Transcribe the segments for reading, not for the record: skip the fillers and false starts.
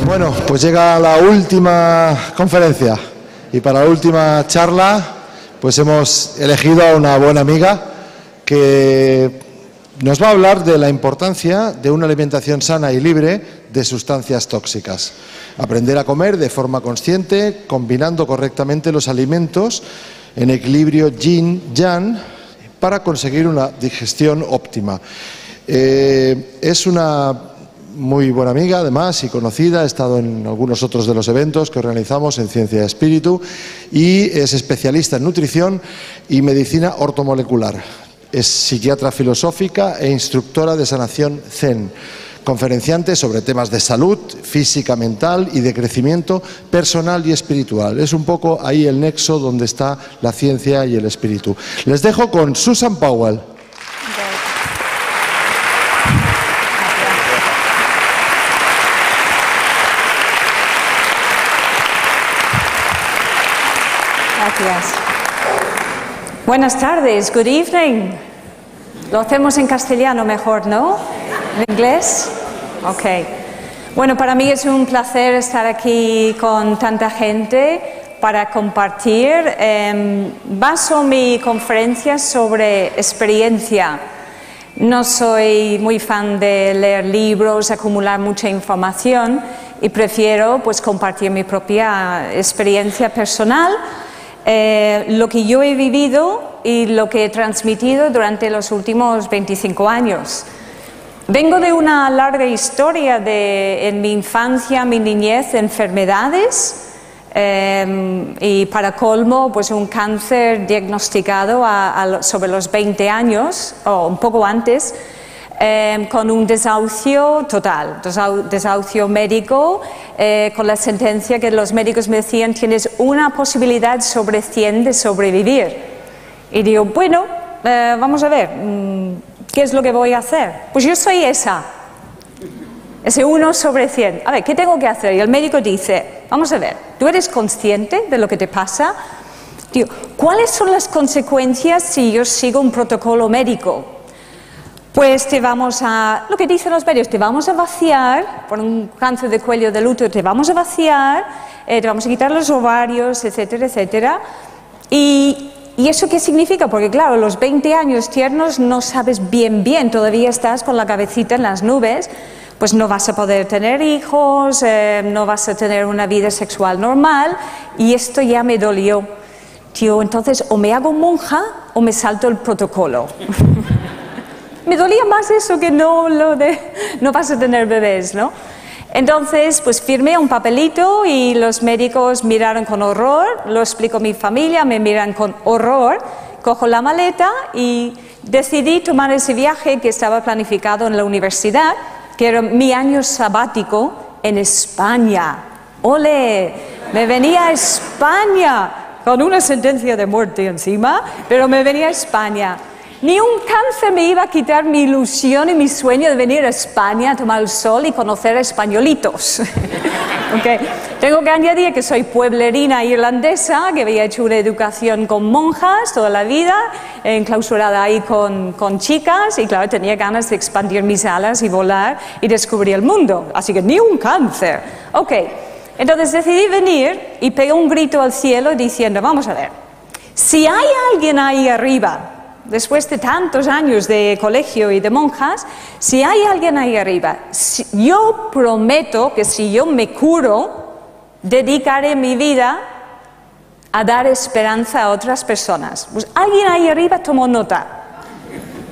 Bueno, pues llega la última conferencia y para la última charla pues hemos elegido a una buena amiga que nos va a hablar de la importancia de una alimentación sana y libre de sustancias tóxicas. Aprender a comer de forma consciente, combinando correctamente los alimentos en equilibrio yin-yang para conseguir una digestión óptima. Es una muy buena amiga, además, y conocida, ha estado en algunos otros de los eventos que organizamos en Ciencia y Espíritu y es especialista en nutrición y medicina ortomolecular. Es psiquiatra filosófica e instructora de sanación Zen, conferenciante sobre temas de salud, física, mental y de crecimiento personal y espiritual. Es un poco ahí el nexo donde está la ciencia y el espíritu. Les dejo con Susan Powell. Gracias. Buenas tardes, good evening. Lo hacemos en castellano mejor, ¿no? ¿En inglés? Ok. Bueno, para mí es un placer estar aquí con tanta gente para compartir. Baso mi conferencia sobre experiencia. No soy muy fan de leer libros, acumular mucha información y prefiero pues compartir mi propia experiencia personal. Lo que yo he vivido y lo que he transmitido durante los últimos 25 años. Vengo de una larga historia en mi infancia, mi niñez, enfermedades y para colmo pues un cáncer diagnosticado sobre los 20 años o un poco antes, con un desahucio total, desahucio médico, con la sentencia que los médicos me decían tienes una posibilidad sobre 100 de sobrevivir. Y digo, bueno, vamos a ver, ¿qué es lo que voy a hacer? Pues yo soy ese 1 sobre 100. A ver, ¿qué tengo que hacer? Y el médico dice, vamos a ver, ¿tú eres consciente de lo que te pasa? Digo, ¿cuáles son las consecuencias si yo sigo un protocolo médico? Pues lo que dicen los médicos, te vamos a vaciar, por un cáncer de cuello del útero, te vamos a vaciar, te vamos a quitar los ovarios, etcétera, etcétera. ¿Y eso qué significa? Porque claro, los 20 años tiernos no sabes bien, todavía estás con la cabecita en las nubes, pues no vas a poder tener hijos, no vas a tener una vida sexual normal, y esto ya me dolió. Tío, entonces o me hago monja o me salto el protocolo. Me dolía más eso que no vas a tener bebés, ¿no? Entonces, pues firmé un papelito y los médicos miraron con horror, lo explico a mi familia, me miran con horror, cojo la maleta y decidí tomar ese viaje que estaba planificado en la universidad, que era mi año sabático en España. ¡Ole! Me venía a España con una sentencia de muerte encima, pero me venía a España. Ni un cáncer me iba a quitar mi ilusión y mi sueño de venir a España a tomar el sol y conocer a españolitos. Okay. Tengo que añadir que soy pueblerina irlandesa, que había hecho una educación con monjas toda la vida, enclausurada ahí con chicas, y claro, tenía ganas de expandir mis alas y volar y descubrir el mundo. Así que ni un cáncer. Ok, entonces decidí venir y pegué un grito al cielo diciendo, vamos a ver, si hay alguien ahí arriba, después de tantos años de colegio y de monjas, si hay alguien ahí arriba, yo prometo que si yo me curo, dedicaré mi vida a dar esperanza a otras personas. Pues alguien ahí arriba tomó nota.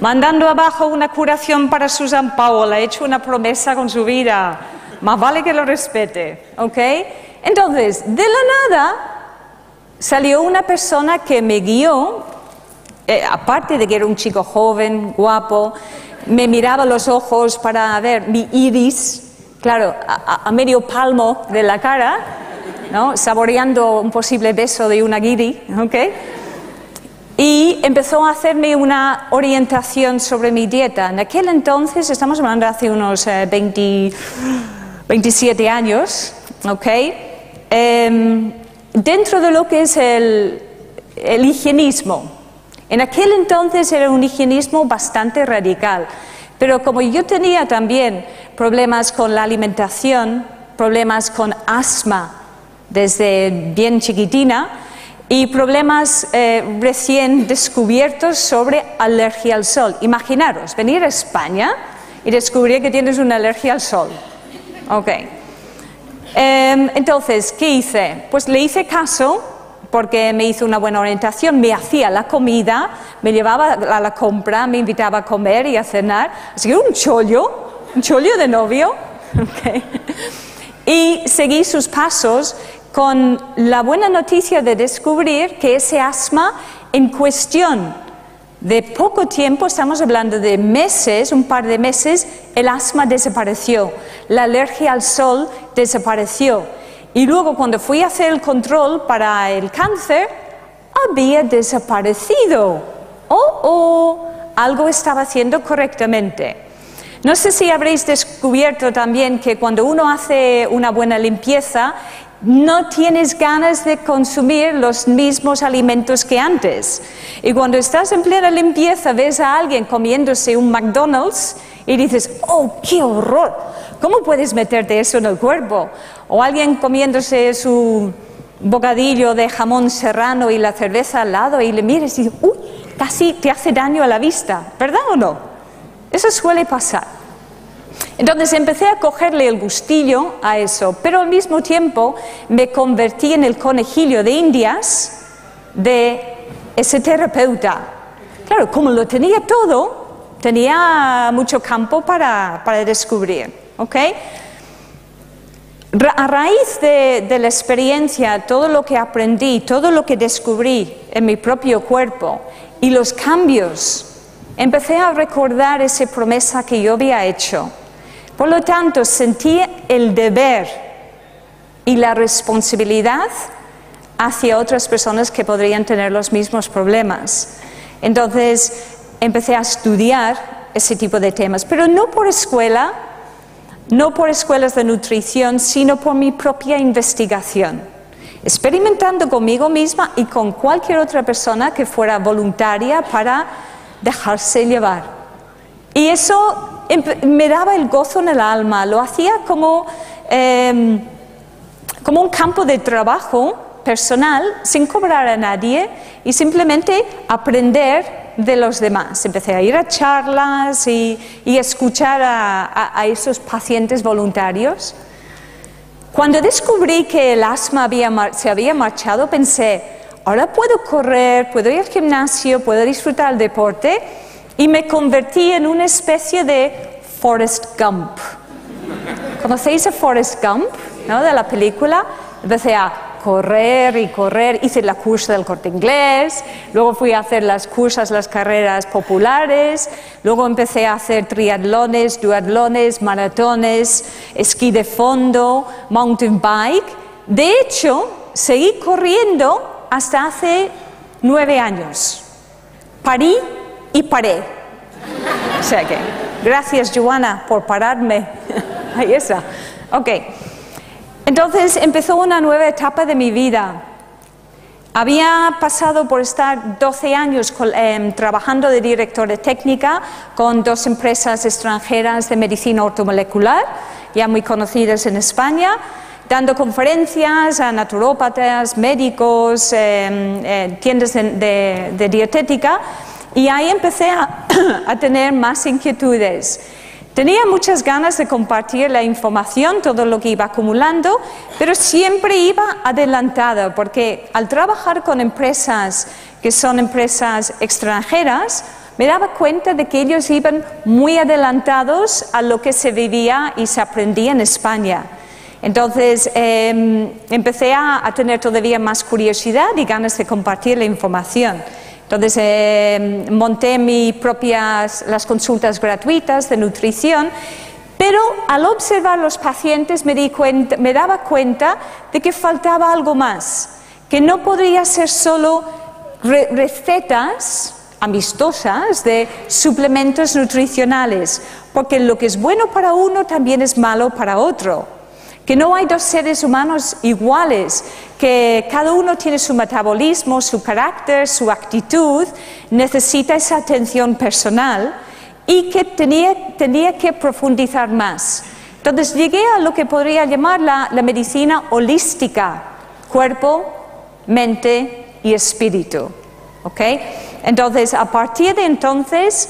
Mandando abajo una curación para Susan Powell, ha hecho una promesa con su vida. Más vale que lo respete, ¿ok? Entonces, de la nada, salió una persona que me guió. Aparte de que era un chico joven, guapo, me miraba los ojos para ver mi iris, claro, a medio palmo de la cara, ¿no? Saboreando un posible beso de una guiri, ¿ok? Y empezó a hacerme una orientación sobre mi dieta. En aquel entonces, estamos hablando de hace unos 27 años, ¿ok? Dentro de lo que es el higienismo. En aquel entonces era un higienismo bastante radical, pero como yo tenía también problemas con la alimentación, problemas con asma desde bien chiquitina y problemas recién descubiertos sobre alergia al sol. Imaginaros, venir a España y descubrir que tienes una alergia al sol. Ok. Entonces, ¿qué hice? Pues le hice caso porque me hizo una buena orientación, me hacía la comida, me llevaba a la compra, me invitaba a comer y a cenar. Así que un chollo de novio. Okay. Y seguí sus pasos con la buena noticia de descubrir que ese asma en cuestión de poco tiempo, estamos hablando de meses, un par de meses, el asma desapareció, la alergia al sol desapareció. Y luego cuando fui a hacer el control para el cáncer, había desaparecido. Algo estaba haciendo correctamente. No sé si habréis descubierto también que cuando uno hace una buena limpieza, no tienes ganas de consumir los mismos alimentos que antes. Y cuando estás en plena limpieza, ves a alguien comiéndose un McDonald's y dices, ¡oh, qué horror! ¿Cómo puedes meterte eso en el cuerpo? O alguien comiéndose su bocadillo de jamón serrano y la cerveza al lado y le miras y dices, ¡uy! Casi te hace daño a la vista, ¿verdad o no? Eso suele pasar. Entonces empecé a cogerle el gustillo a eso, pero al mismo tiempo me convertí en el conejillo de Indias de ese terapeuta. Claro, como lo tenía todo, tenía mucho campo para descubrir. ¿Okay? A raíz de la experiencia, todo lo que aprendí, todo lo que descubrí en mi propio cuerpo y los cambios, empecé a recordar esa promesa que yo había hecho. Por lo tanto, sentí el deber y la responsabilidad hacia otras personas que podrían tener los mismos problemas. Entonces, empecé a estudiar ese tipo de temas, pero no por escuela, no por escuelas de nutrición, sino por mi propia investigación, experimentando conmigo misma y con cualquier otra persona que fuera voluntaria para dejarse llevar. Y eso me daba el gozo en el alma, lo hacía como un campo de trabajo personal, sin cobrar a nadie y simplemente aprender de los demás. Empecé a ir a charlas y escuchar a esos pacientes voluntarios. Cuando descubrí que el asma se había marchado, pensé, ahora puedo correr, puedo ir al gimnasio, puedo disfrutar del deporte, y me convertí en una especie de Forrest Gump. ¿Conocéis a Forrest Gump, ¿no? De la película? Empecé a correr y correr, hice la cursa del Corte Inglés, luego fui a hacer las carreras populares, luego empecé a hacer triatlones, duatlones, maratones, esquí de fondo, mountain bike. De hecho, seguí corriendo hasta hace 9 años. Parí y paré. O sea que, gracias Joana por pararme. Ahí está. Ok. Entonces empezó una nueva etapa de mi vida. Había pasado por estar 12 años trabajando de directora técnica con 2 empresas extranjeras de medicina ortomolecular, ya muy conocidas en España, dando conferencias a naturópatas, médicos, tiendas de dietética, y ahí empecé a tener más inquietudes. Tenía muchas ganas de compartir la información, todo lo que iba acumulando, pero siempre iba adelantada, porque al trabajar con empresas que son empresas extranjeras, me daba cuenta de que ellos iban muy adelantados a lo que se vivía y se aprendía en España. Entonces empecé a tener todavía más curiosidad y ganas de compartir la información. Entonces monté las consultas gratuitas de nutrición, pero al observar los pacientes me daba cuenta de que faltaba algo más, que no podría ser solo recetas amistosas de suplementos nutricionales, porque lo que es bueno para uno también es malo para otro. Que no hay 2 seres humanos iguales, que cada uno tiene su metabolismo, su carácter, su actitud, necesita esa atención personal y que tenía que profundizar más. Entonces llegué a lo que podría llamar la medicina holística, cuerpo, mente y espíritu. ¿Ok? Entonces, a partir de entonces,